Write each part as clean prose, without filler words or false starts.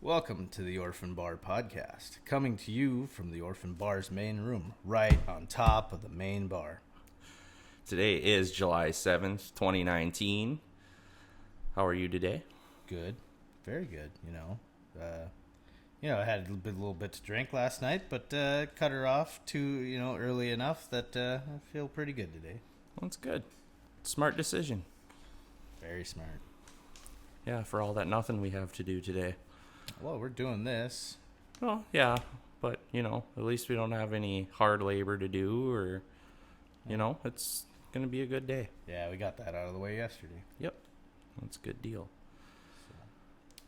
Welcome to the Orphan Bar Podcast, coming to you from the Orphan Bar's main room, right on top of the main bar. Today is July 7th, 2019. How are you today? Good. Very good, I had a little bit to drink last night, but cut her off too, early enough that I feel pretty good today. That's good. Smart decision. Very smart. Yeah, for all that nothing we have to do today. Well, we're doing this. Well, yeah, but, at least we don't have any hard labor to do or, it's going to be a good day. Yeah, we got that out of the way yesterday. Yep. That's a good deal.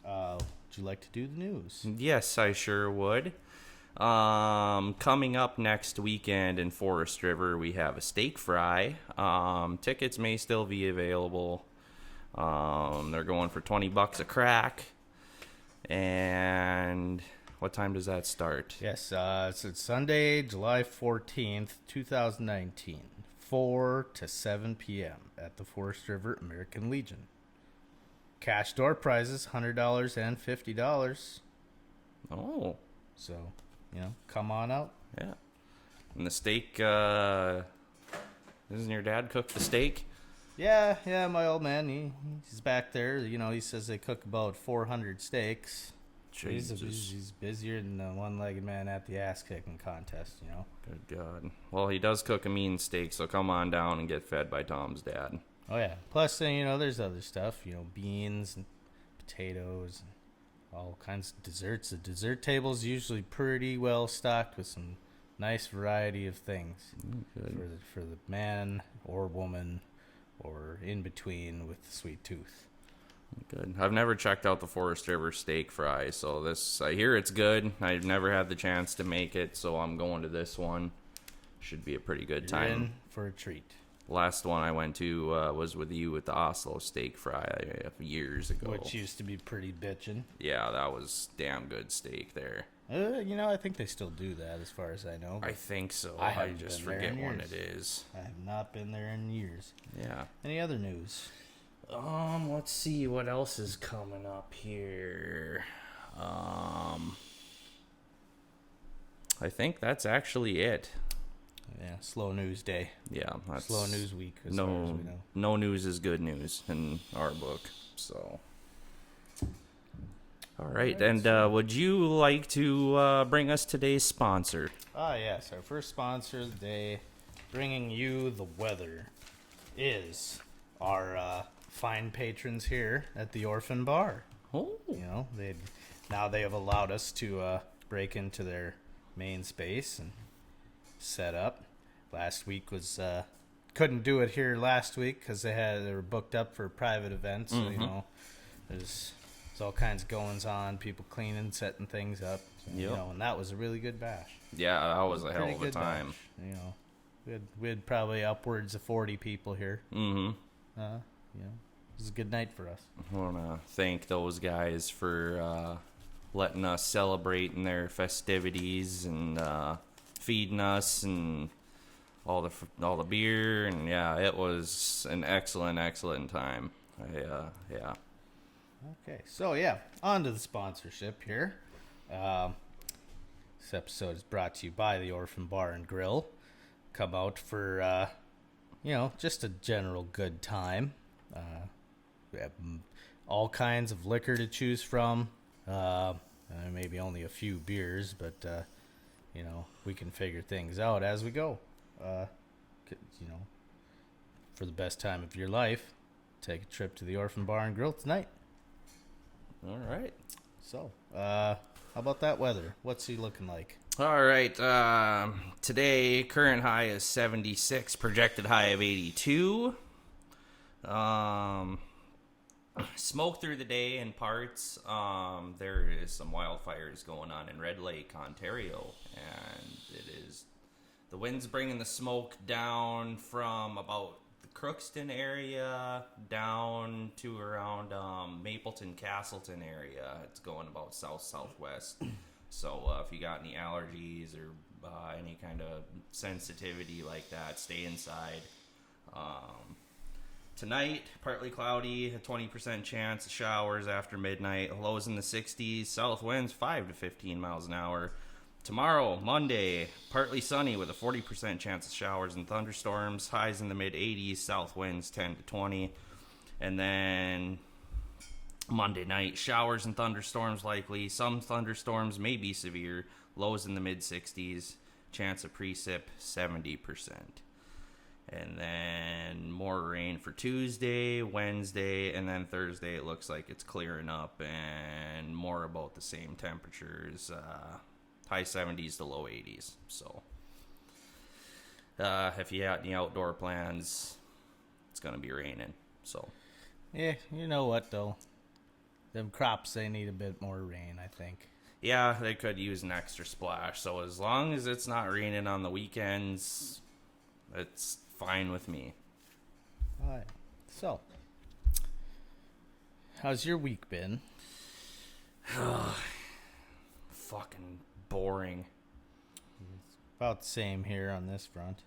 Would you like to do the news? Yes, I sure would. Coming up next weekend in Forest River, we have a steak fry. Tickets may still be available. They're going for $20 a crack. And what time does that start? Yes, it's Sunday, July 14th, 2019, 4 to 7 p.m. at the Forest River American Legion. Cash door prizes, $100 and $50. Oh. So, come on out. Yeah. And the steak, doesn't your dad cook the steak? Yeah, my old man, he's back there. He says they cook about 400 steaks. He's busier than the one-legged man at the ass-kicking contest, Good God. Well, he does cook a mean steak, so come on down and get fed by Tom's dad. Oh, yeah. Plus, there's other stuff, beans and potatoes and all kinds of desserts. The dessert table's usually pretty well stocked with some nice variety of things for the man or woman or in between with the sweet tooth. Good. I've never checked out the Forest River steak fry, so I hear it's good. I've never had the chance to make it, so I'm going to this one. Should be a pretty good time. You're in for a treat. Last one I went to was with you at the Oslo steak fry years ago. Which used to be pretty bitchin'. Yeah, that was damn good steak there. I think they still do that as far as I know. I think so. I just forget when it is. I have not been there in years. Yeah. Any other news? Let's see what else is coming up here. I think that's actually it. Yeah, slow news day. Yeah, that's slow news week as far as we know. No news is good news in our book. So, all right. And would you like to bring us today's sponsor? Yes. Our first sponsor of the day, bringing you the weather, is our fine patrons here at the Orphan Bar. Oh. They have allowed us to break into their main space and set up. Last week was couldn't do it here last week because they were booked up for a private event. So there's all kinds of goings on, people cleaning, setting things up. So, and that was a really good bash. Yeah, that was a hell of a time. Bash. We had probably upwards of 40 people here. It was a good night for us. I want to thank those guys for letting us celebrate in their festivities and feeding us and all the beer, and it was an excellent time. Yeah. Okay, so on to the sponsorship here. This episode is brought to you by the Orphan Bar and Grill. Come out for just a general good time. We have all kinds of liquor to choose from. Maybe only a few beers, but we can figure things out as we go. For the best time of your life, take a trip to the Orphan Bar and Grill tonight. All right. So, how about that weather? What's he looking like? All right. Today, current high is 76, projected high of 82. Smoke through the day in parts. There is some wildfires going on in Red Lake, Ontario, and the wind's bringing the smoke down from about the Crookston area down to around Mapleton, Castleton area. It's going about southwest. So if you got any allergies or any kind of sensitivity like that, stay inside. Tonight, partly cloudy, a 20% chance of showers after midnight, lows in the 60s, south winds 5 to 15 miles an hour. Tomorrow, Monday, partly sunny with a 40% chance of showers and thunderstorms, highs in the mid 80s, south winds 10 to 20. And then Monday night, showers and thunderstorms likely, some thunderstorms may be severe, lows in the mid 60s, chance of precip 70%. And then more rain for Tuesday, Wednesday, and then Thursday it looks like it's clearing up and more about the same temperatures, high 70s to low 80s. So if you had any outdoor plans, it's going to be raining. So Yeah, you know what, though? Them crops, they need a bit more rain, I think. yeah, they could use an extra splash. So as long as it's not raining on the weekends, it's fine with me. All right. So, how's your week been? Fucking boring. About the same here on this front.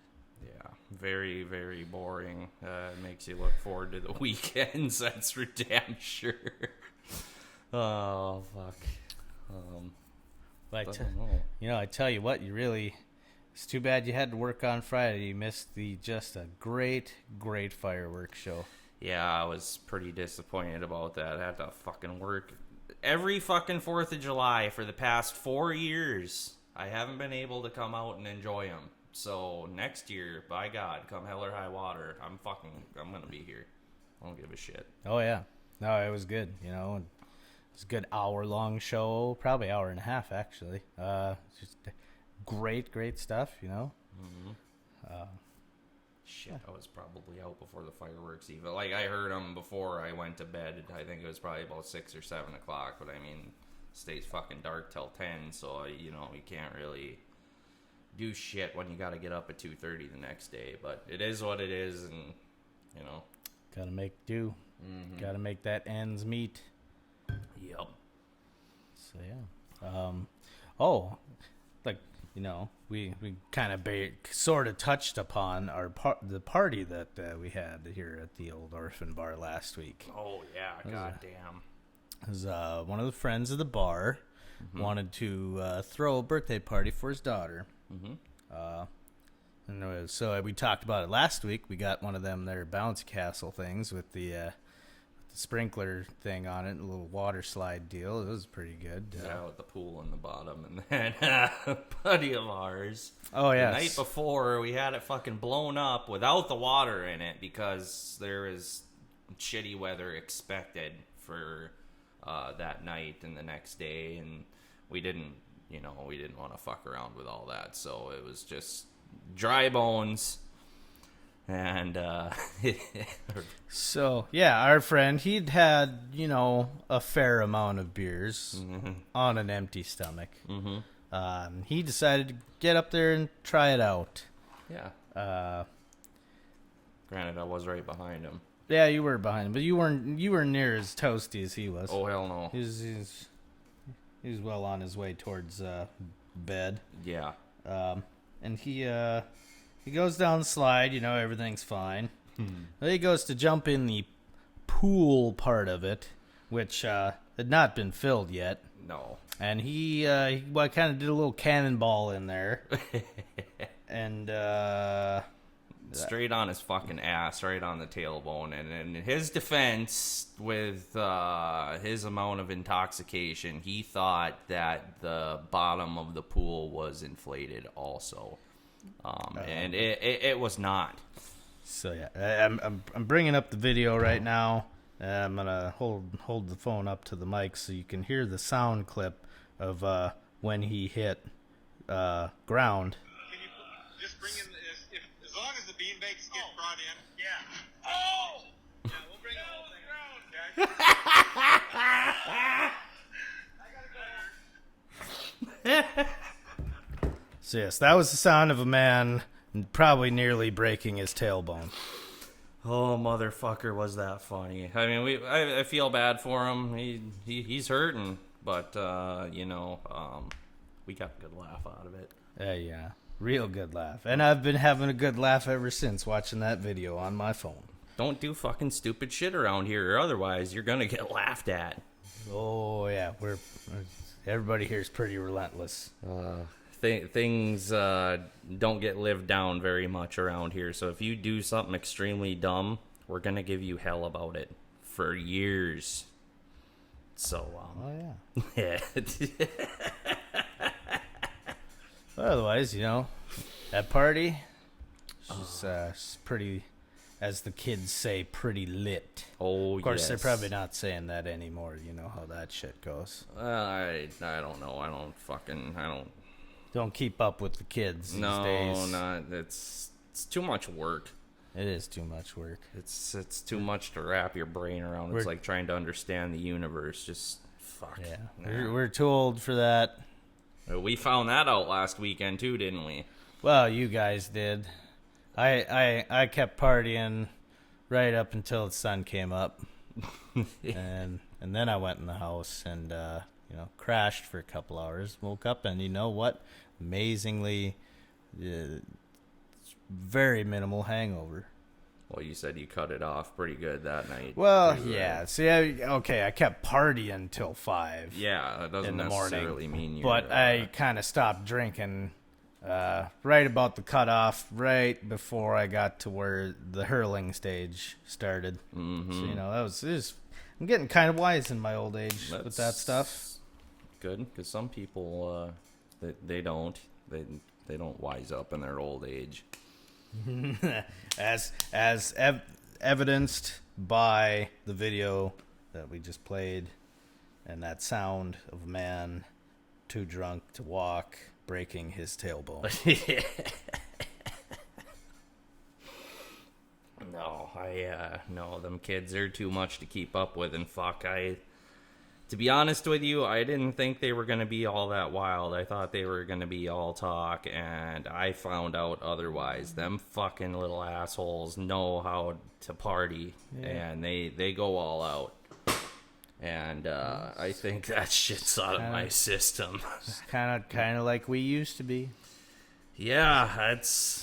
Yeah, very, very boring. Makes you look forward to the weekends, that's for damn sure. Oh, fuck. But I don't know. I tell you what, it's too bad you had to work on Friday. You missed just a great, great fireworks show. Yeah, I was pretty disappointed about that. I had to fucking work every fucking 4th of July for the past 4 years. I haven't been able to come out and enjoy them. So next year, by God, come hell or high water, I'm gonna be here. I don't give a shit. Oh, yeah. No, it was good, It was a good hour-long show, probably hour and a half, actually. Just great, great stuff, Mm-hmm. Shit, I was probably out before the fireworks even. Like, I heard them before I went to bed. I think it was probably about 6 or 7 o'clock. But, I mean, it stays fucking dark till 10. So, you can't really do shit when you got to get up at 2:30 the next day. But it is what it is, and, Gotta make do. Mm-hmm. Gotta make that ends meet. Yep. So, yeah. We kind of sort of touched upon the party that we had here at the old Orphan Bar last week. Oh, yeah, goddamn. Because one of the friends of the bar wanted to throw a birthday party for his daughter. Mm-hmm. So we talked about it last week. We got one of them there bouncy castle things with the sprinkler thing on it, a little water slide deal. It was pretty good. Yeah, with the pool in the bottom. And then a buddy of ours, the night before, we had it fucking blown up without the water in it because there is shitty weather expected for that night and the next day. And we didn't want to fuck around with all that. So it was just dry bones. And so yeah, our friend, he'd had a fair amount of beers on an empty stomach. He decided to get up there and try it out. Yeah. Granted, I was right behind him. Yeah, you were behind him, but you weren't near as toasty as he was. Oh, hell no. He's well on his way towards bed. Yeah. And he goes down the slide, everything's fine. Then he goes to jump in the pool part of it, which had not been filled yet. No. And he kind of did a little cannonball in there. And straight on his fucking ass, right on the tailbone. And in his defense, with his amount of intoxication, he thought that the bottom of the pool was inflated also. And it was not. So yeah, I'm bringing up the video right now. I'm gonna hold the phone up to the mic so you can hear the sound clip of when he hit ground. Can you just bring in as long as the beanbags get brought in? Yeah. Oh. Yeah, we'll bring the whole thing around. I gotta go. So yes, that was the sound of a man probably nearly breaking his tailbone. Oh, motherfucker, was that funny. I mean, I feel bad for him. He's hurting, but, we got a good laugh out of it. Yeah, real good laugh. And I've been having a good laugh ever since watching that video on my phone. don't do fucking stupid shit around here, or otherwise you're gonna get laughed at. Oh yeah, everybody here is pretty relentless. Things don't get lived down very much around here. So if you do something extremely dumb, we're gonna give you hell about it for years. So Oh yeah. yeah. Well, otherwise, that party, she's pretty, as the kids say, pretty lit. Oh, of course, yes. they're probably not saying that anymore. You know how that shit goes. I don't know. I don't. Don't keep up with the kids these No, days. not. It's too much work. It is too much work. It's too much to wrap your brain around. It's like trying to understand the universe. Just fuck. Yeah, Nah. we're too old for that. We found that out last weekend too, didn't we? Well, you guys did. I kept partying right up until the sun came up, and then I went in the house and crashed for a couple hours. Woke up and you know what? Amazingly, very minimal hangover. Well, you said you cut it off pretty good that night. Well, too, yeah. See, I kept partying till 5. Yeah, that doesn't in the necessarily morning, mean you're... but I kind of stopped drinking right about the cutoff, right before I got to where the hurling stage started. Mm-hmm. So I'm getting kind of wise in my old age with that stuff. Good, because some people they don't wise up in their old age. as evidenced by the video that we just played, and that sound of a man too drunk to walk breaking his tailbone. No, them kids are too much to keep up with, and fuck, to be honest with you, I didn't think they were going to be all that wild. I thought they were going to be all talk, and I found out otherwise. Them fucking little assholes know how to party, and they go all out. And I think that shit's out of my system. Kind of like we used to be. Yeah, I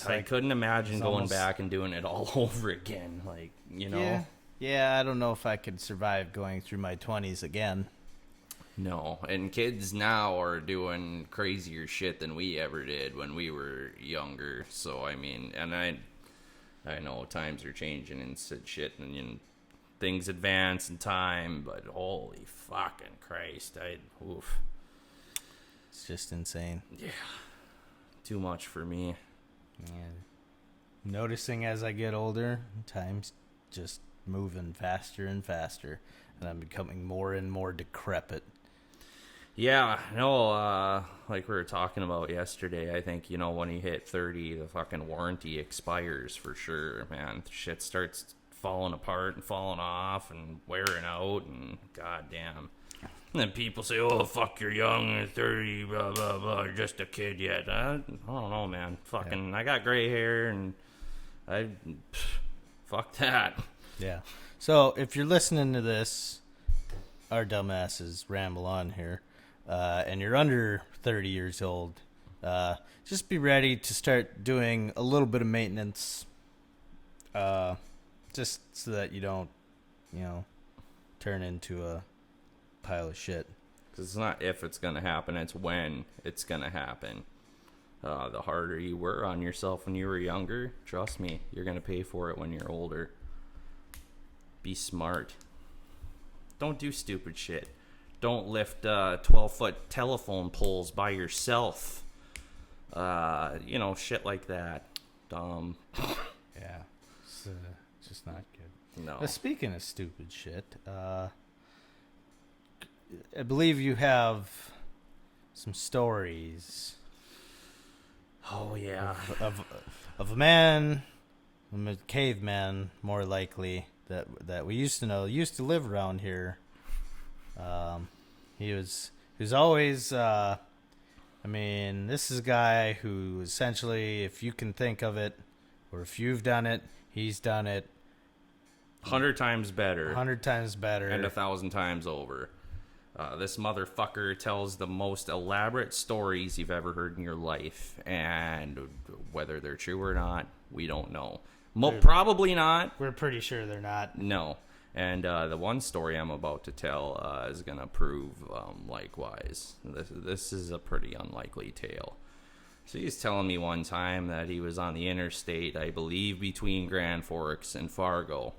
like, couldn't imagine going almost back and doing it all over again. Like, Yeah, I don't know if I could survive going through my 20s again. No, and kids now are doing crazier shit than we ever did when we were younger. So, I mean, and I know times are changing and shit, and things advance in time, but holy fucking Christ, oof. It's just insane. Yeah, too much for me. Yeah. Noticing as I get older, time's just moving faster and faster, and I'm becoming more and more decrepit. Yeah, no, like we were talking about yesterday, I think, when you hit 30, the fucking warranty expires for sure, man. Shit starts falling apart and falling off and wearing out, and goddamn. And then people say, oh, fuck, you're young, you're 30, blah, blah, blah, you're just a kid yet. I don't know, man. Fucking, I got gray hair, and fuck that. Yeah. So, if you're listening to this, our dumbasses ramble on here, and you're under 30 years old, just be ready to start doing a little bit of maintenance, just so that you don't, turn into a pile of shit. Because it's not if it's going to happen, it's when it's going to happen. The harder you were on yourself when you were younger, trust me, you're going to pay for it when you're older. Be smart. Don't do stupid shit. Don't lift 12-foot telephone poles by yourself. Shit like that. Dumb. Yeah. It's just not good. No. Speaking of stupid shit, I believe you have some stories. Oh, yeah. Of a man, a caveman, more likely, that we used to know, used to live around here. He was always, this is a guy who essentially, if you can think of it, or if you've done it, he's done it 100 times better. 100 times better. And 1,000 times over. This motherfucker tells the most elaborate stories you've ever heard in your life. And whether they're true or not, we don't know. Probably not. We're pretty sure they're not. No. And the one story I'm about to tell is going to prove likewise. This is a pretty unlikely tale. So he's telling me one time that he was on the interstate, I believe, between Grand Forks and Fargo.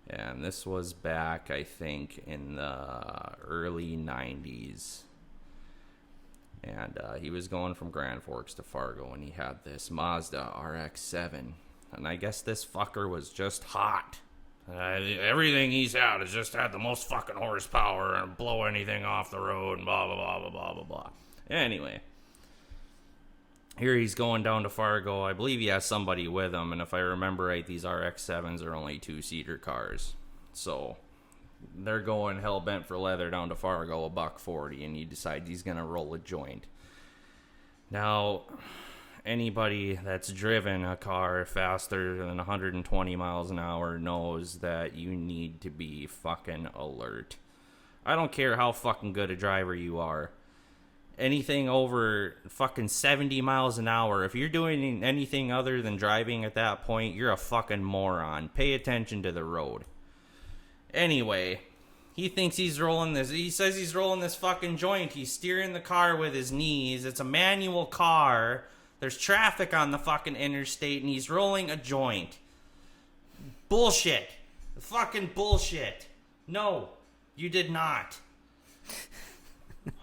And this was back, I think, in the early 90s. And he was going from Grand Forks to Fargo, and he had this Mazda RX-7. And I guess this fucker was just hot. Everything he's had has just had the most fucking horsepower and blow anything off the road and blah, blah, blah, blah, blah, blah, blah. Anyway, here he's going down to Fargo. I believe he has somebody with him, and if I remember right, these RX-7s are only two-seater cars. So they're going hell-bent for leather down to Fargo, $140, and he decides he's going to roll a joint. Now, anybody that's driven a car faster than 120 miles an hour knows that you need to be fucking alert. I don't care how fucking good a driver you are. Anything over fucking 70 miles an hour, if you're doing anything other than driving at that point, you're a fucking moron. Pay attention to the road. Anyway, he thinks he's rolling this. He says he's rolling this fucking joint. He's steering the car with his knees. It's a manual car. There's traffic on the fucking interstate, and he's rolling a joint. Bullshit. Fucking bullshit. No, you did not.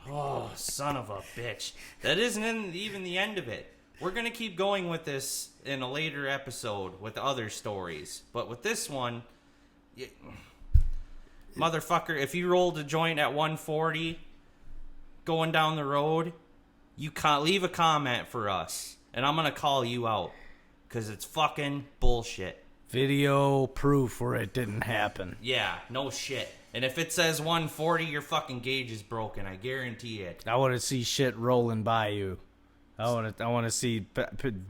Oh, son of a bitch. That isn't even the end of it. We're going to keep going with this in a later episode with other stories. But with this one, motherfucker, if you rolled a joint at 140 going down the road, you can't leave a comment for us. And I'm going to call you out. Because it's fucking bullshit. Video proof where it didn't happen. Yeah, no shit. And if it says 140, your fucking gauge is broken. I guarantee it. I want to see shit rolling by you. I want to see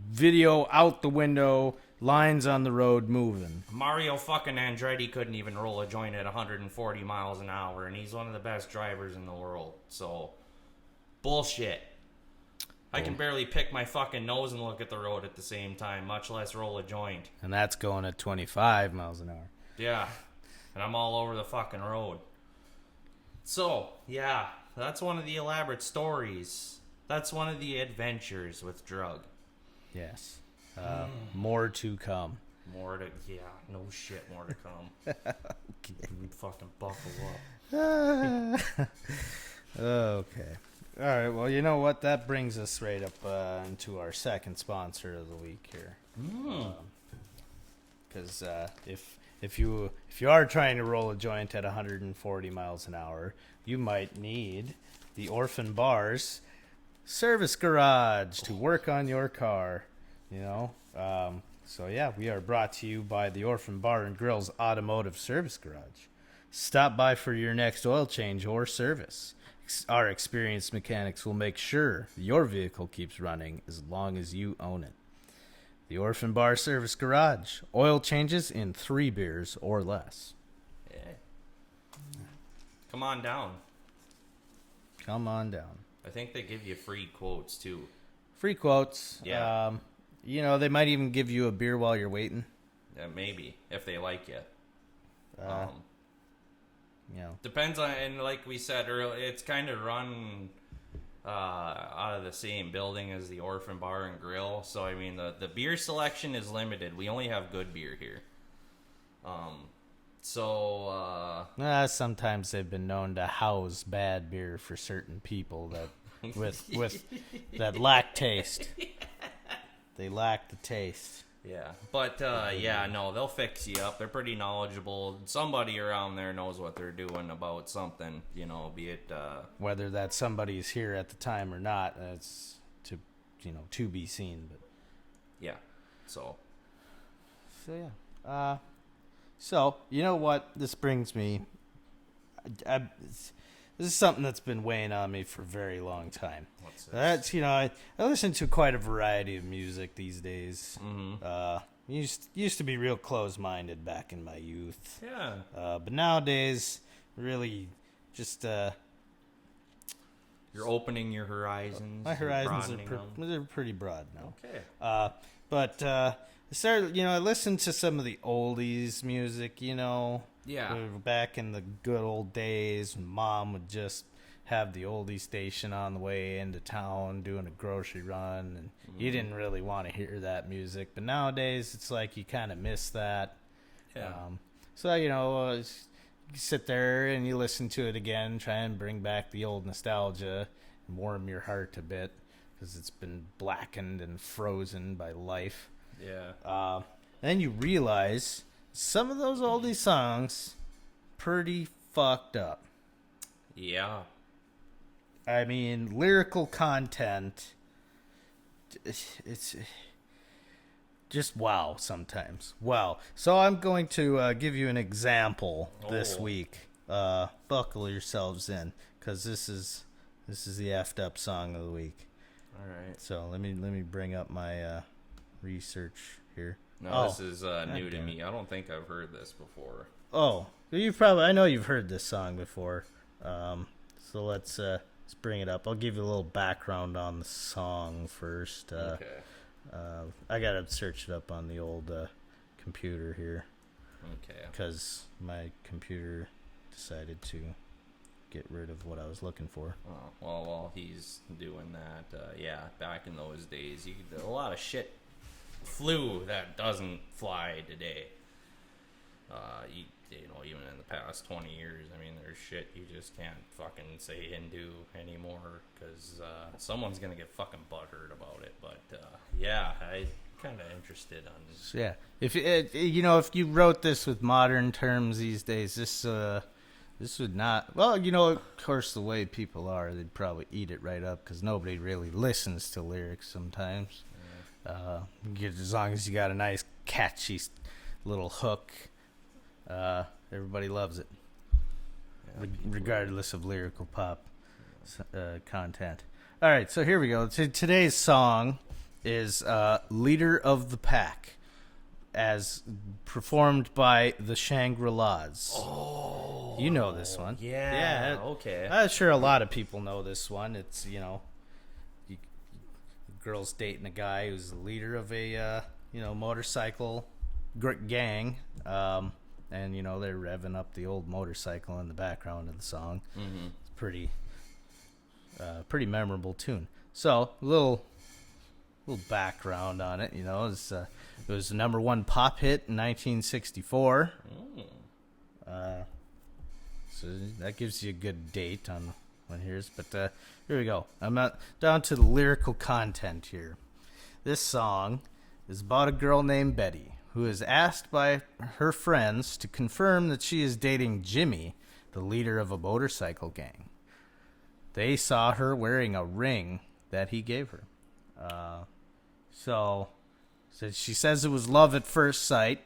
video out the window, lines on the road moving. Mario fucking Andretti couldn't even roll a joint at 140 miles an hour, and he's one of the best drivers in the world. So, bullshit. I can barely pick my fucking nose and look at the road at the same time, much less roll a joint. And that's going at 25 miles an hour. Yeah. And I'm all over the fucking road. So, yeah, that's one of the elaborate stories. That's one of the adventures with drug. Yes. More to come. More to come. Okay. Fucking buckle up. Okay. All right, well, you know what? That brings us right up into our second sponsor of the week here. Because if you are trying to roll a joint at 140 miles an hour, you might need the Orphan Bar's service garage to work on your car. You know, so yeah, we are brought to you by the Orphan Bar and Grill's Automotive Service Garage. Stop by for your next oil change or service. Our experienced mechanics will make sure your vehicle keeps running as long as you own it. The Orphan Bar Service Garage. Oil changes in 3 beers or less. Yeah. Come on down. Come on down. I think they give you free quotes, too. Free quotes. Yeah. You know, they might even give you a beer while you're waiting. Yeah, maybe, if they like you. You know. Depends on, and like we said earlier, it's kind of run out of the same building as the Orphan Bar and Grill. So, I mean, the beer selection is limited. We only have good beer here. Sometimes they've been known to house bad beer for certain people that with that lack taste. They lack the taste. Yeah, but they'll fix you up. They're pretty knowledgeable. Somebody around there knows what they're doing about something, you know, be it whether that somebody's here at the time or not, that's to be seen. But yeah, so yeah. So you know what? This brings me. This is something that's been weighing on me for a very long time. What's this? That's I listen to quite a variety of music these days. Mm-hmm. Used to be real close-minded back in my youth. Yeah. But nowadays, really, just you're opening your horizons. My horizons they're they're pretty broad now. Okay. But I listened to some of the oldies music, Yeah. back in the good old days when Mom would just have the oldie station on the way into town doing a grocery run, and you didn't really want to hear that music. But nowadays, it's like you kind of miss that. Yeah. So, you sit there and you listen to it again, try and bring back the old nostalgia and warm your heart a bit because it's been blackened and frozen by life. Yeah. Then you realize some of those oldie songs pretty fucked up. Yeah. I mean, lyrical content, it's just wow sometimes. Wow. So I'm going to give you an example this week. Buckle yourselves in, because this is the effed up song of the week. All right. So let me bring up my research here. No, this is new to me. I don't think I've heard this before. Oh, I know you've heard this song before. So let's bring it up. I'll give you a little background on the song first. Okay. I gotta search it up on the old computer here. Okay. Because my computer decided to get rid of what I was looking for. Oh, well, while he's doing that, back in those days, a lot of shit flew that doesn't fly today. Even in the past 20 years, I mean, there's shit you just can't fucking say and do anymore because someone's gonna get fucking butthurt about it. But I'm kind of interested on this. So, yeah, if you wrote this with modern terms these days, this would not. Well, of course, the way people are, they'd probably eat it right up because nobody really listens to lyrics sometimes. As long as you got a nice, catchy little hook. Everybody loves it, regardless of lyrical pop content. All right, so here we go. Today's song is Leader of the Pack, as performed by the Shangri-Las. Oh. You know this one. Yeah, okay. I'm sure a lot of people know this one. It's, girl's dating a guy who's the leader of a, motorcycle gang. And, they're revving up the old motorcycle in the background of the song. Mm-hmm. It's pretty memorable tune. So, a little background on it, it was the number one pop hit in 1964. So that gives you a good date on when here's. But here we go. I'm down to the lyrical content here. This song is about a girl named Betty, who is asked by her friends to confirm that she is dating Jimmy, the leader of a motorcycle gang. They saw her wearing a ring that he gave her. So she says it was love at first sight.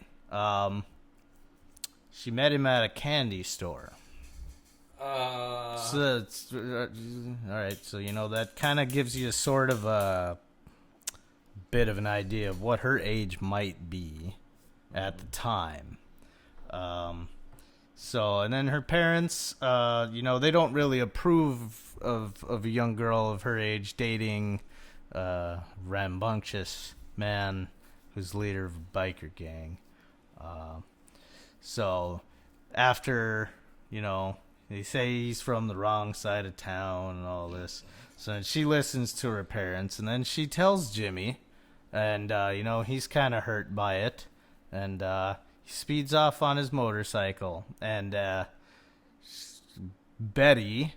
She met him at a candy store. So it's, all right, so that kind of gives you sort of a bit of an idea of what her age might be at the time. And then her parents, they don't really approve of a young girl of her age dating a rambunctious man who's leader of a biker gang. So after, they say he's from the wrong side of town and all this. So she listens to her parents, and then she tells Jimmy, and, he's kind of hurt by it. And he speeds off on his motorcycle. And Betty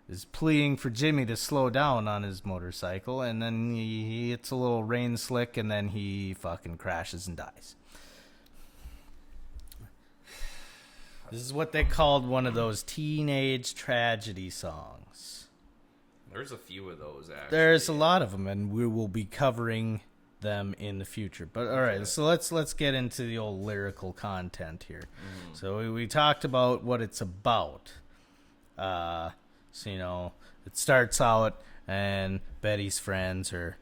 is pleading for Jimmy to slow down on his motorcycle. And then he hits a little rain slick, and then he fucking crashes and dies. This is what they called one of those teenage tragedy songs. There's a few of those, actually. There's a lot of them, and we will be covering them in the future. But all right, so let's get into the old lyrical content here. Mm-hmm. So we talked about what it's about. It starts out, and Betty's friends are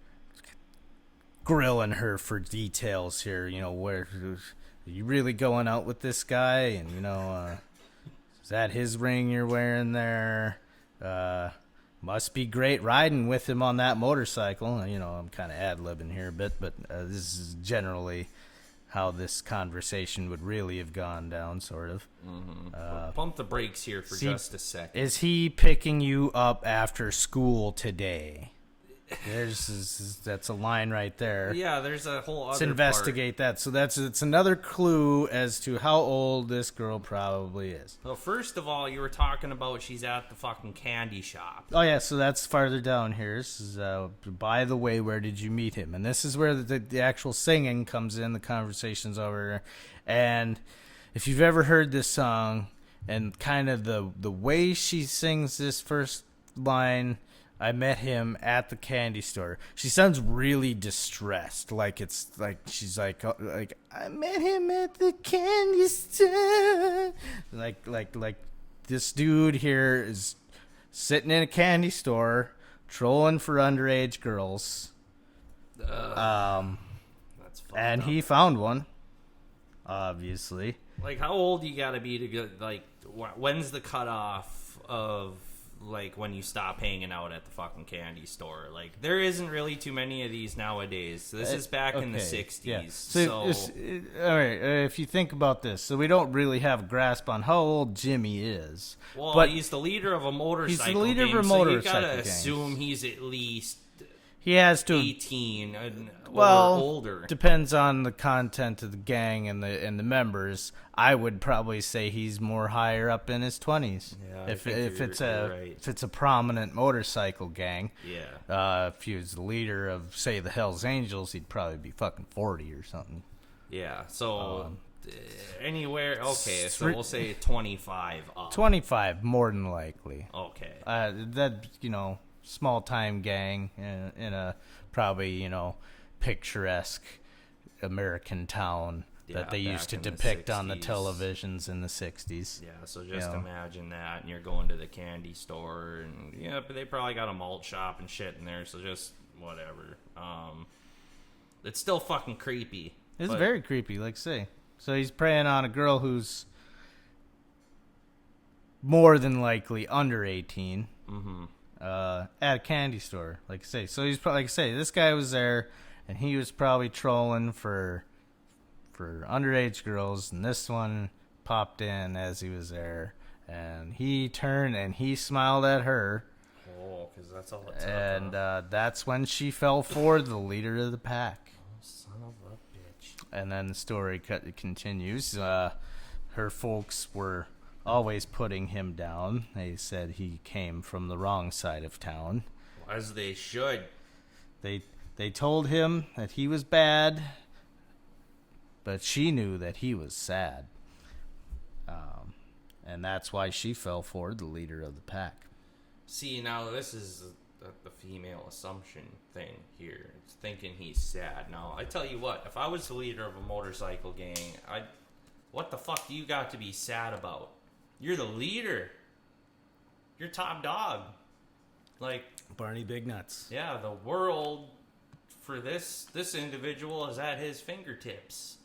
grilling her for details here. Where are you really going out with this guy? And is that his ring you're wearing there? Must be great riding with him on that motorcycle. I'm kind of ad-libbing here a bit, but this is generally how this conversation would really have gone down, sort of. Pump the brakes here for just a second. Is he picking you up after school today? That's a line right there. Yeah, there's a whole other Let's investigate that. So it's another clue as to how old this girl probably is. Well, first of all, you were talking about she's at the fucking candy shop. Oh, yeah, so that's farther down here. This is, by the way, where did you meet him? And this is where the actual singing comes in, the conversation's over. And if you've ever heard this song and kind of the way she sings this first line, I met him at the candy store. She sounds really distressed, like it's like she's like I met him at the candy store. Like this dude here is sitting in a candy store, trolling for underage girls. That's and up. he found one, obviously. Like, how old you gotta be to get, like, when's the cutoff of, like, when you stop hanging out at the fucking candy store? Like, there isn't really too many of these nowadays. This is back in the 60s. Yeah. So all right, if you think about this, so we don't really have a grasp on how old Jimmy is. well, but he's the leader of a motorcycle He's the leader gang, of a so you motorcycle gotta gang. assume he's at least he has to 18 or older. Depends on the content of the gang and the members. I would probably say he's more higher up in his 20s. Yeah, if you're right. if it's a prominent motorcycle gang. Yeah. If he was the leader of, say, the Hells Angels, he'd probably be fucking 40 or something. Yeah, so anywhere, okay, so we'll say 25 up. 25, more than likely. Okay. That, small time gang in a probably, picturesque American town that they used to back in the depict on the 60s. televisions in the 60s. Yeah, so just imagine that, and you're going to the candy store, and but they probably got a malt shop and shit in there, so just whatever. It's still fucking creepy. It's but- very creepy, like I say. So he's preying on a girl who's more than likely under 18. At a candy store, like I say. So he's probably, like I say, this guy was there, and he was probably trolling for underage girls, and this one popped in as he was there, and he turned and he smiled at her, Oh, because that's all it's and that's when she fell for the leader of the pack. son of a bitch. And then the story continues. Her folks were always putting him down. They said he came from the wrong side of town. As they should. They told him that he was bad, but she knew that he was sad. And that's why she fell for the leader of the pack. See, now this is the female assumption thing here. It's thinking he's sad. Now, I tell you what, if I was the leader of a motorcycle gang, what the fuck do you got to be sad about? You're the leader. You're top dog. Like, Barney Big Nuts. yeah, the world for this individual is at his fingertips.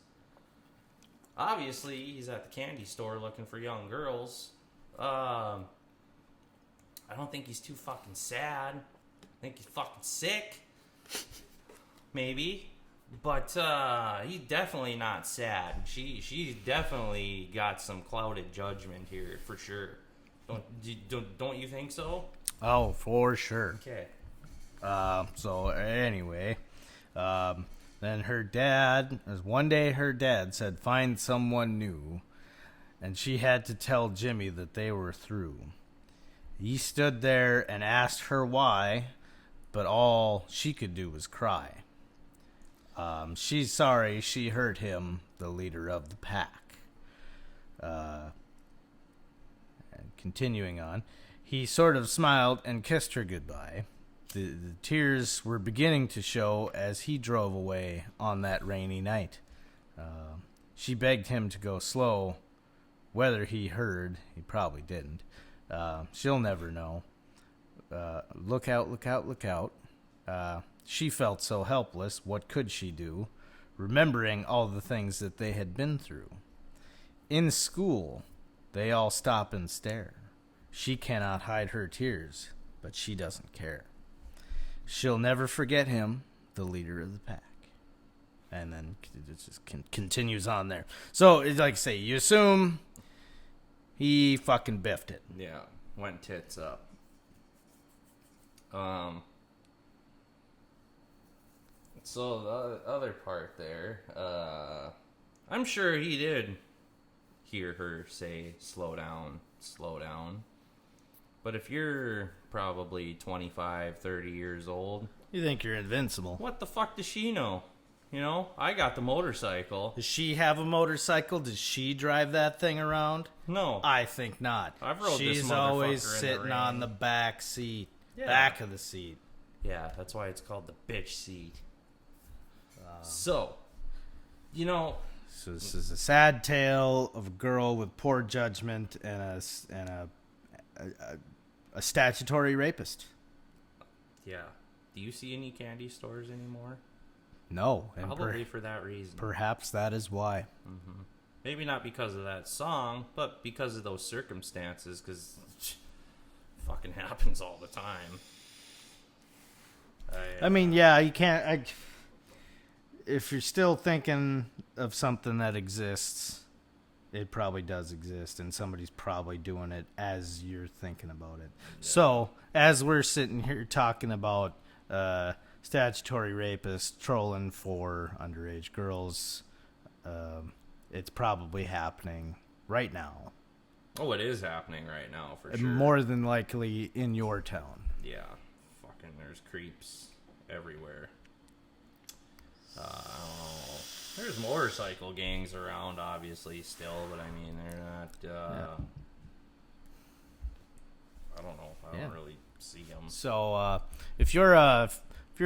Obviously, he's at the candy store looking for young girls. I don't think he's too fucking sad. I think he's fucking sick. Maybe. But he's definitely not sad. She's definitely got some clouded judgment here, for sure. Don't you think so? Oh, for sure. Okay. So anyway, then one day her dad said, find someone new, and she had to tell Jimmy that they were through. He stood there and asked her why, but all she could do was cry. She's sorry she hurt him, the leader of the pack. And continuing on, he sort of smiled and kissed her goodbye. The tears were beginning to show as he drove away on that rainy night. She begged him to go slow. Whether he heard, he probably didn't. She'll never know. Look out, look out, look out. She felt so helpless. What could she do? Remembering all the things that they had been through. In school, they all stop and stare. She cannot hide her tears, but she doesn't care. She'll never forget him, the leader of the pack. and then it just continues on there. So it's like, say, you assume he fucking biffed it. Yeah, went tits up. So the other part there, I'm sure he did hear her say, slow down, slow down. But if you're probably 25, 30 years old... You think you're invincible. What the fuck does she know? You know, I got the motorcycle. Does she have a motorcycle? Does she drive that thing around? No. I think not. I've rode this She's motherfucker always in the sitting rain. on the back seat. Yeah. Back of the seat. Yeah, that's why it's called the bitch seat. So, you know... So this is a sad tale of a girl with poor judgment and a statutory rapist. Yeah. Do you see any candy stores anymore? No. And Probably for that reason. perhaps that is why. Mm-hmm. Maybe not because of that song, but because of those circumstances, because fucking happens all the time. I mean, yeah, you can't... if you're still thinking of something that exists, it probably does exist, and somebody's probably doing it as you're thinking about it. Yeah. So, as we're sitting here talking about statutory rapists trolling for underage girls, it's probably happening right now. Oh, it is happening right now, for sure. More than likely in your town. Yeah. Fucking, there's creeps everywhere. I don't know. There's motorcycle gangs around, obviously, still, but I mean, they're not, I don't know. I don't really see them. So, if you're a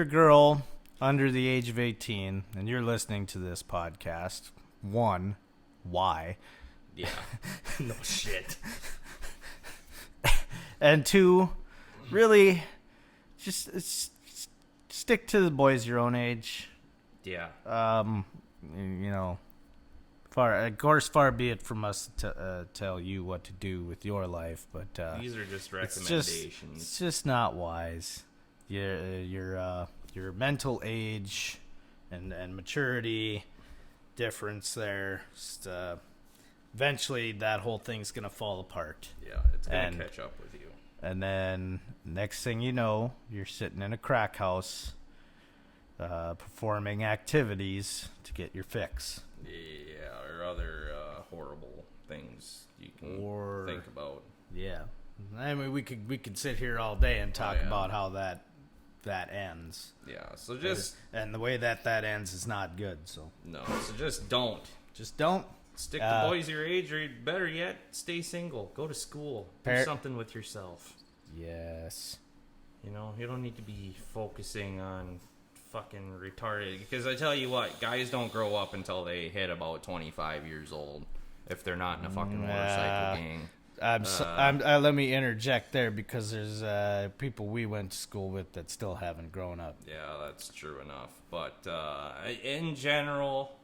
girl under the age of 18 and you're listening to this podcast, one, why? Yeah. No shit. And two, really, just stick to the boys your own age. Yeah. You know, far be it from us to tell you what to do with your life, but these are just recommendations. It's just not wise. Your mental age and maturity difference there. Just, eventually, that whole thing's gonna fall apart. Yeah, it's gonna catch up with you. And then next thing you know, you're sitting in a crack house. Performing activities to get your fix. Yeah, or other horrible things you can think about. Yeah, I mean we could sit here all day and talk about how that ends. Yeah, so just and the way that ends is not good. So just don't stick to boys your age, or better yet, stay single. Go to school. Do something with yourself. Yes. You know, you don't need to be focusing on fucking retarded, because I tell you what, guys don't grow up until they hit about 25 years old if they're not in a fucking motorcycle gang. Let me interject there, because there's people we went to school with that still haven't grown up. Yeah, that's true enough. But in general,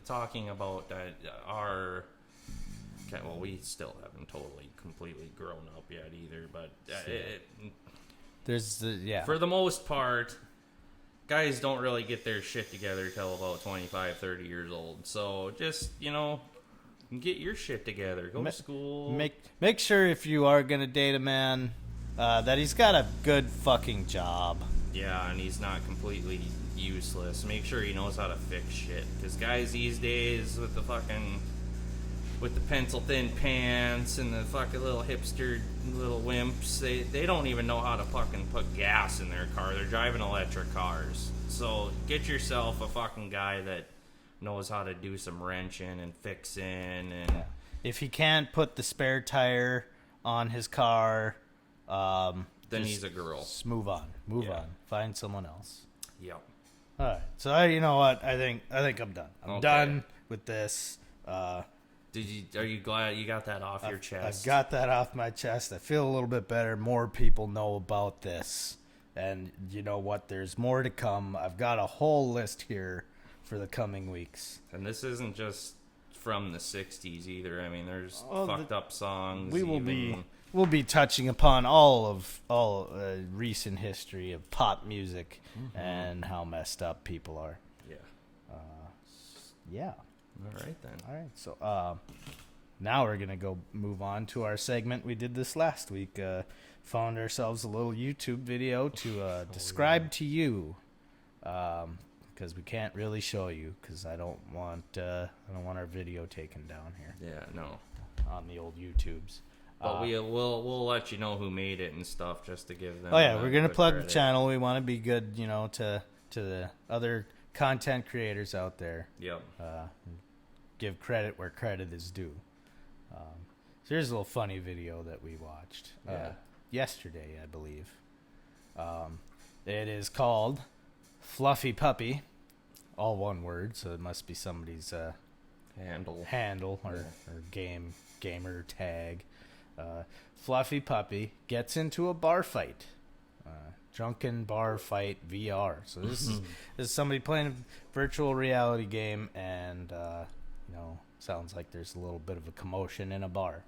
talking about we still haven't totally completely grown up yet either, but for the most part, guys don't really get their shit together till about 25, 30 years old. So just, you know, get your shit together. Go to school. Make sure if you are going to date a man that he's got a good fucking job. Yeah, and he's not completely useless. Make sure he knows how to fix shit. Because guys these days with the pencil thin pants and the fucking little hipster little wimps, they don't even know how to fucking put gas in their car. They're driving electric cars. So get yourself a fucking guy that knows how to do some wrenching and fixing. And if he can't put the spare tire on his car, then he's a girl. Just move on. Move on. Find someone else. Yep. All right. So you know what? I think I'm done. I'm done with this. Are you glad you got that off your chest? I've got that off my chest. I feel a little bit better. More people know about this. And you know what? There's more to come. I've got a whole list here for the coming weeks. And this isn't just from the 60s either. I mean, there's fucked up songs. We'll be touching upon all recent history of pop music and how messed up people are. Yeah. Yeah. All right, then. All right. So now we're going to move on to our segment. We did this last week. Found ourselves a little YouTube video to describe to you. Because we can't really show you, because I don't want our video taken down here. Yeah, no. On the old YouTubes. But we'll let you know who made it and stuff, just to give them. Oh yeah, we're gonna plug credit. the channel. We want to be good, to the other content creators out there. Yep. Give credit where credit is due. So here's a little funny video that we watched yesterday, I believe. It is called Fluffy Puppy, all one word, so it must be somebody's handle or gamer tag. Fluffy Puppy gets into a bar fight, drunken bar fight VR. So this is somebody playing a virtual reality game, and sounds like there's a little bit of a commotion in a bar.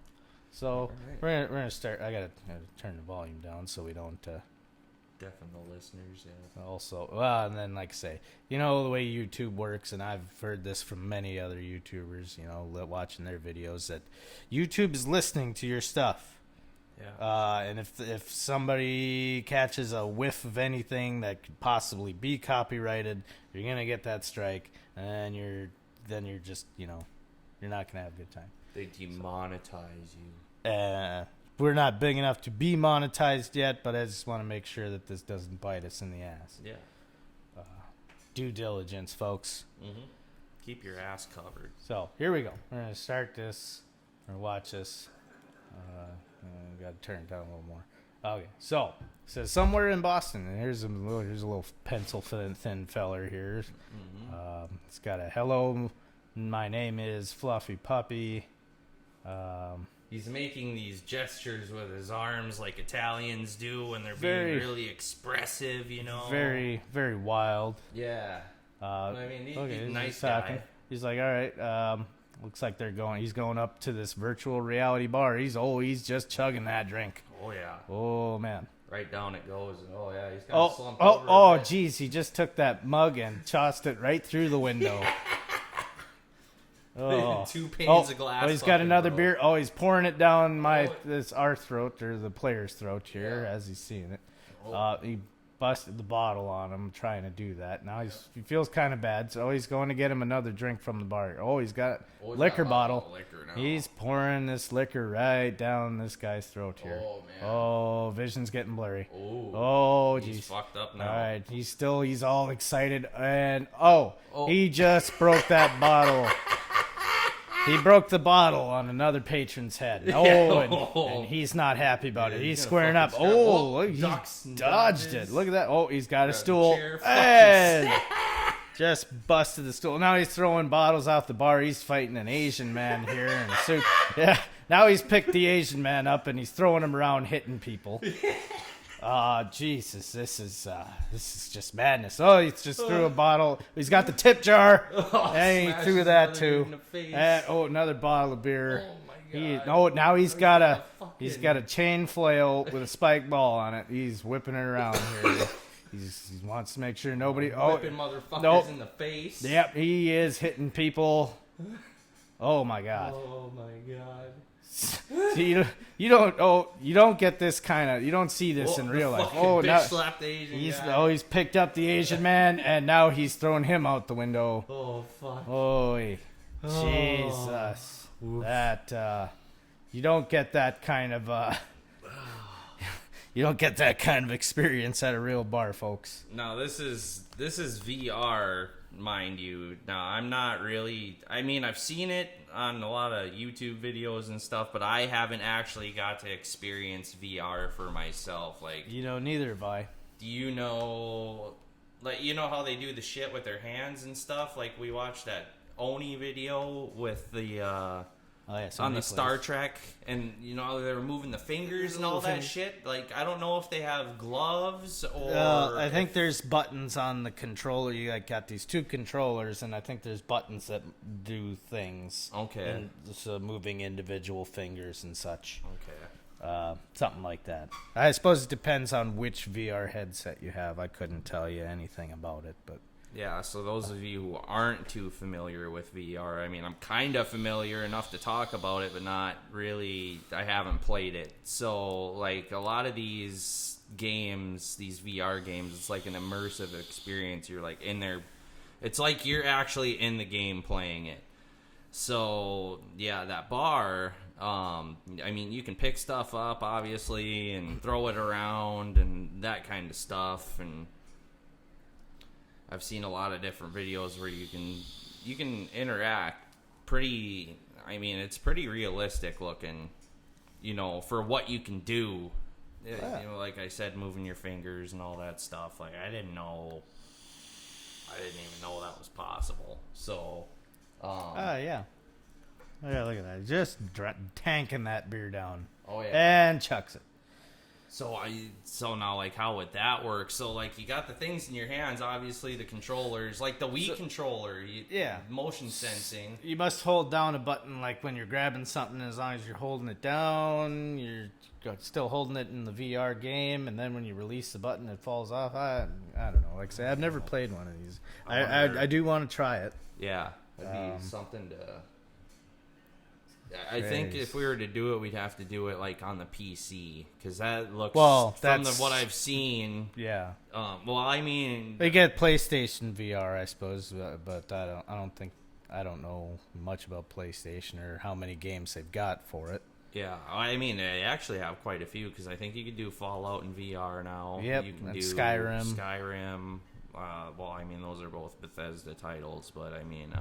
So we're gonna start. I gotta turn the volume down so we don't deafen the listeners. Yeah. Also, and then like I say, the way YouTube works, and I've heard this from many other YouTubers, watching their videos, that YouTube is listening to your stuff. Yeah. And if somebody catches a whiff of anything that could possibly be copyrighted, you're gonna get that strike, and you're just you're not gonna have a good time. They demonetize you. We're not big enough to be monetized yet, but I just want to make sure that this doesn't bite us in the ass. Yeah. Due diligence, folks. Mm-hmm. Keep your ass covered. So, here we go. We're going to start this, or watch this. Got to turn it down a little more. Okay, so, it says somewhere in Boston, and here's a little pencil-thin feller here. Mm-hmm. It's got a hello, my name is Fluffy Puppy. He's making these gestures with his arms like Italians do when they're being really expressive, Very, very wild. Yeah. I mean, he's a nice talking. guy. He's like, all right, looks like he's going up to this virtual reality bar. He's just chugging that drink. Oh, yeah. Oh, man. Right down it goes. Oh, yeah, he's kind of slumped over. Oh, geez, he just took that mug and tossed it right through the window. Oh. 2 panes of glass. Oh, he's got another beer. Oh, he's pouring it down our throat, or the player's throat here, as he's seeing it. He busted the bottle on him trying to do that. Now he feels kind of bad, so he's going to get him another drink from the bar. Oh, he's got liquor bottle. Liquor now. He's pouring this liquor right down this guy's throat here. Oh, man. Oh, vision's getting blurry. Oh, geez. He's fucked up now. All right, he's all excited, and he just broke that bottle. He broke the bottle on another patron's head. And he's not happy about it. He's squaring up. He dodged it. Look at that. Oh, he's got a stool. And just busted the stool. Now he's throwing bottles out the bar. He's fighting an Asian man here in a suit. Yeah. Now he's picked the Asian man up and he's throwing him around, hitting people. Jesus, this is just madness. Oh, he just threw a bottle. He's got the tip jar, and he threw that too. And another bottle of beer. Oh my God. Now he's got a chain flail with a spike ball on it. He's whipping it around here. He wants to make sure nobody. Whipping motherfuckers in the face. Yep, he is hitting people. Oh my God. Oh my God. See, you don't get this kind of, you don't see this in real life. Now slapped the Asian guy. He's picked up the Asian man and now he's throwing him out the window. Oh fuck. Jesus. That you don't get that kind of you don't get that kind of experience at a real bar, folks. No, this is VR, mind you. Now, I'm not really... I mean, I've seen it on a lot of YouTube videos and stuff, but I haven't actually got to experience VR for myself. Like, neither have I. Do you know... Like, how they do the shit with their hands and stuff? Like, we watched that Oni video with the... on the Star Trek, and they were moving the fingers and all that shit. Like, I don't know if they have gloves or. I think there's buttons on the controller. You got these 2 controllers, and I think there's buttons that do things. Okay. And so moving individual fingers and such. Okay. Something like that. I suppose it depends on which VR headset you have. I couldn't tell you anything about it, but Yeah, so those of you who aren't too familiar with VR, I mean, I'm kind of familiar enough to talk about it, but not really, I haven't played it. So, like, a lot of these games, these VR games, it's like an immersive experience. You're, like, in there. It's like you're actually in the game playing it. So, yeah, that bar, I mean, you can pick stuff up, obviously, and throw it around and that kind of stuff, and I've seen a lot of different videos where you can interact pretty. I mean, it's pretty realistic looking, you know, for what you can do. Yeah. You know, like I said, moving your fingers and all that stuff. Like I didn't even know that was possible. So, yeah. Yeah, look at that. Just tanking that beer down. Oh yeah. And chucks it. So now, like, how would that work? So, like, you got the things in your hands, obviously, the controllers, like the Wii controller, motion sensing. You must hold down a button, like, when you're grabbing something, as long as you're holding it down, you're still holding it in the VR game, and then when you release the button, it falls off. I don't know. Like I say, I've never played one of these. I do want to try it. Yeah, that'd be something to... I think if we were to do it, we'd have to do it like on the PC because that looks from what I've seen. Yeah. Well, I mean, they get PlayStation VR, I suppose, but I don't know much about PlayStation or how many games they've got for it. Yeah, I mean, they actually have quite a few because I think you could do Fallout in VR now. Yep, you can and do Skyrim. Well, I mean, those are both Bethesda titles, but I mean,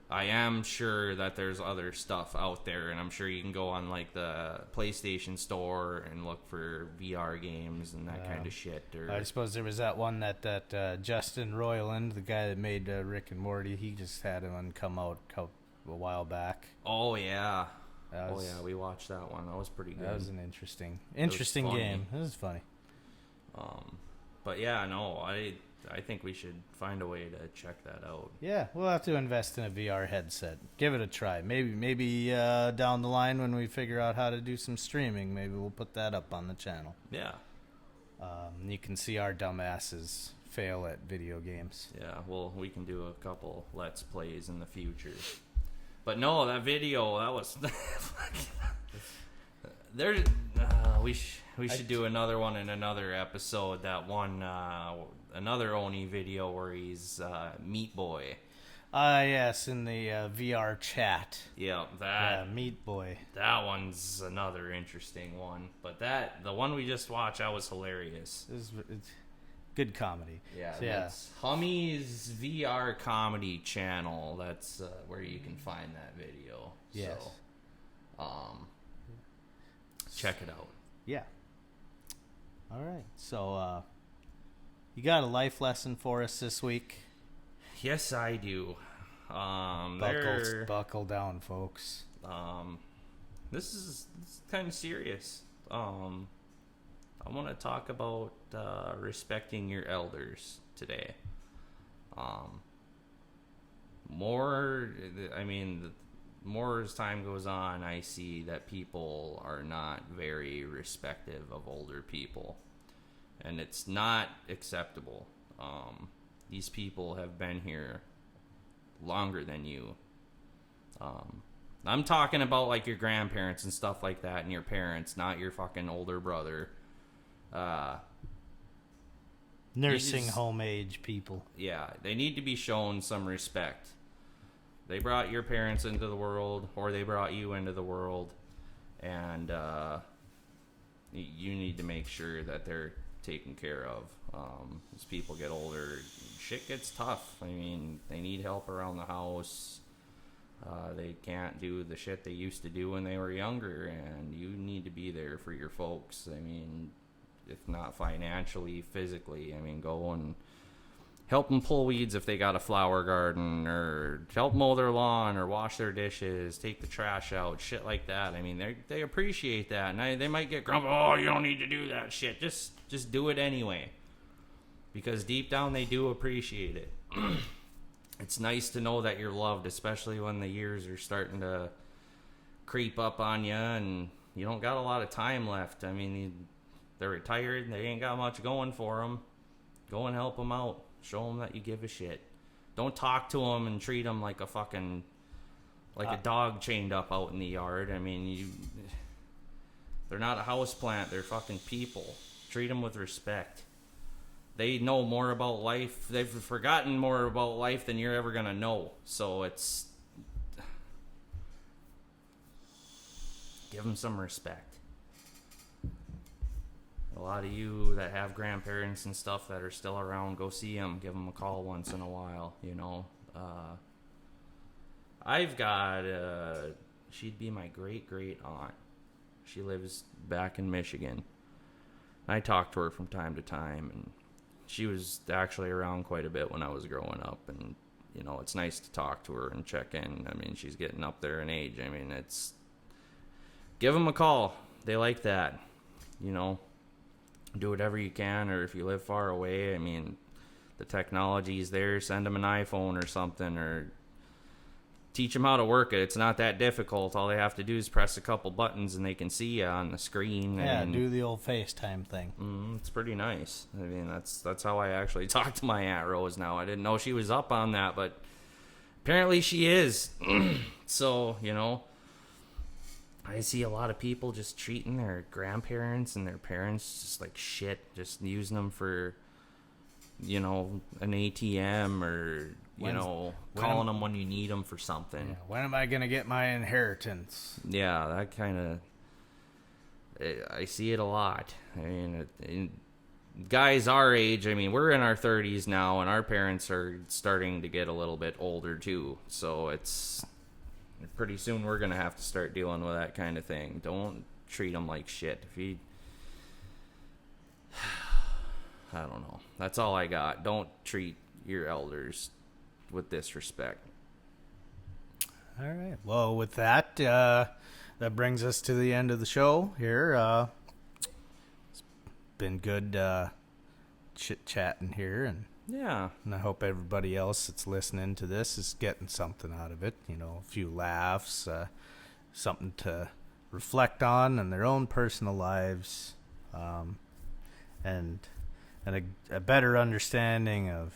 I am sure that there's other stuff out there, and I'm sure you can go on like the PlayStation Store and look for VR games and that kind of shit. Or I suppose there was that one that Justin Roiland, the guy that made Rick and Morty, he just had one come out a while back. Oh yeah, we watched that one. That was pretty good. That was an interesting game. It was funny. But yeah, no, I think we should find a way to check that out. Yeah, we'll have to invest in a VR headset. Give it a try. Maybe down the line when we figure out how to do some streaming, maybe we'll put that up on the channel. Yeah. You can see our dumbasses fail at video games. Yeah, well, we can do a couple Let's Plays in the future. But no, that video, that was... we should do another one in another episode. That one, another Oni video where he's Meat Boy. Yes, in the VR chat. Yeah, Meat Boy. That one's another interesting one. But the one we just watched, that was hilarious. It's good comedy. Yeah, that's Hummy's VR comedy channel. That's where you can find that video. Yes. So, check it out. Yeah. All right. So, you got a life lesson for us this week? Yes, I do. Buckle down, folks. This is kind of serious. I want to talk about respecting your elders today. More as time goes on, I see that people are not very respective of older people, and it's not acceptable. These people have been here longer than you. I'm talking about like your grandparents and stuff like that, and your parents, not your fucking older brother. Nursing home age people. Yeah, they need to be shown some respect. They brought your parents into the world, or they brought you into the world, and you need to make sure that they're taken care of. As people get older, shit gets tough. I mean, they need help around the house. They can't do the shit they used to do when they were younger, and you need to be there for your folks. I mean, if not financially, physically. I mean, go and help them pull weeds if they got a flower garden, or help mow their lawn, or wash their dishes, take the trash out, shit like that. I mean, they appreciate that, and they might get grumpy. Oh, you don't need to do that shit. Just do it anyway, because deep down they do appreciate it. It's nice to know that you're loved, especially when the years are starting to creep up on you and you don't got a lot of time left. I mean, they're retired, they ain't got much going for them. Go and help them out. Show them that you give a shit. Don't talk to them and treat them like a fucking, like a dog chained up out in the yard. I mean, they're not a houseplant. They're fucking people. Treat them with respect. They know more about life. They've forgotten more about life than you're ever gonna know. So it's, give them some respect. A lot of you that have grandparents and stuff that are still around, go see them. Give them a call once in a while, you know. I've got, she'd be my great aunt. She lives back in Michigan. I talk to her from time to time, and she was actually around quite a bit when I was growing up. And, you know, it's nice to talk to her and check in. I mean, she's getting up there in age. I mean, it's, give them a call. They like that, you know. Do whatever you can, or if you live far away, I mean, the technology is there. Send them an iPhone or something, or teach them how to work it. It's not that difficult. All they have to do is press a couple buttons and they can see you on the screen. Yeah, and do the old FaceTime thing. It's pretty nice. I mean, that's how I actually talk to my Aunt Rose now. I didn't know she was up on that, but apparently she is. So, you know, I see a lot of people just treating their grandparents and their parents just like shit, just using them for, you know, an ATM, or, calling them when you need them for something. Yeah, when am I going to get my inheritance? Yeah, that kind of, I see it a lot. I mean, guys our age, I mean, we're in our 30s now, and our parents are starting to get a little bit older too. So it's, pretty soon we're going to have to start dealing with that kind of thing. Don't treat them like shit. If you, I don't know. That's all I got. Don't treat your elders with disrespect. All right. Well, with that, that brings us to the end of the show here. It's been good chit-chatting here, and Yeah. I hope everybody else that's listening to this is getting something out of it. You know, a few laughs, something to reflect on in their own personal lives, and a better understanding of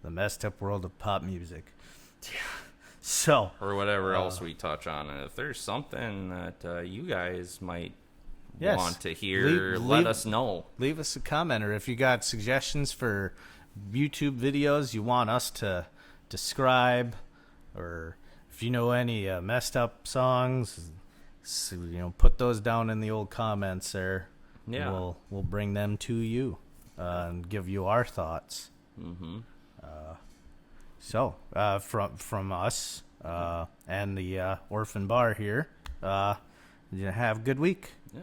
the messed up world of pop music. So, or whatever else we touch on. And if there's something that you guys might want to hear, let us know. Leave us a comment, or if you got suggestions for YouTube videos you want us to describe, or if you know any messed up songs, so, you know, put those down in the old comments there. Yeah, we'll bring them to you and give you our thoughts. So from us and the Orphan Bar here, you have a good week. Yeah,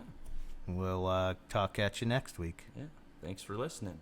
We'll talk at you next week. yeah. Thanks for listening.